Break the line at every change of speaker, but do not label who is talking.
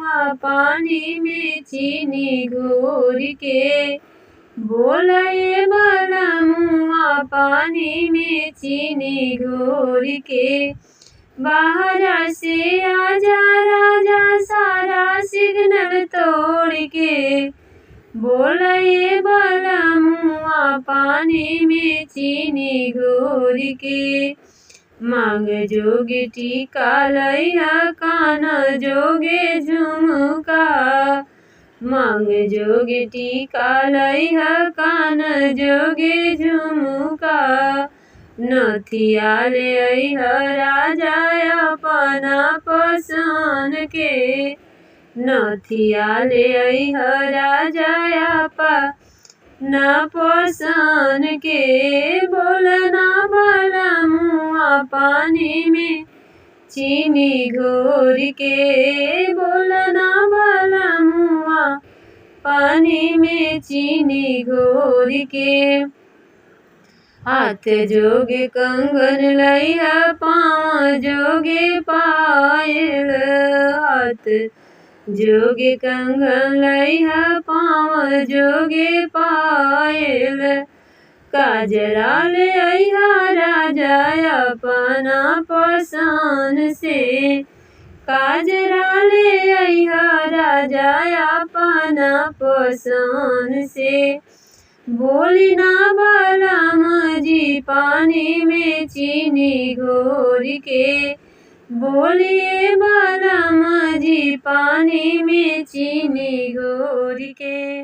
मुआ पानी में चीनी घोर के। बोले वाला मुआ पानी में चीनी घोर के। बाहर से आजा राजा सारा सिग्नल तोड़ के। बोले वाला मुआ पानी में चीनी घोर के। मांग जोगे टीका लैया कान जोगे झुमका। मांग जोगे टीका लैया कान जोगे झुमका। नथिया ले अइहा राजा अपना पसंद के। नथिया ले अइहा राजा अपना पसंद के। बोलना वाला मुआ पानी में चीनी घोर के। बोलना वाला मुआ पानी में चीनी घोर के। हाथ जोगे कंगन लैया पाँव जोगे पायल। हाथ जोगे कंगन लैया पाँव जोगे पायल। काजरा ले अइहा राजा अपना पसंद से। काजरा ले अइहा राजा अपना पसंद से। बोली ना वाला मजी पानी में चीनी घोर के। बोलिए वाला मजी पानी में चीनी घोर के।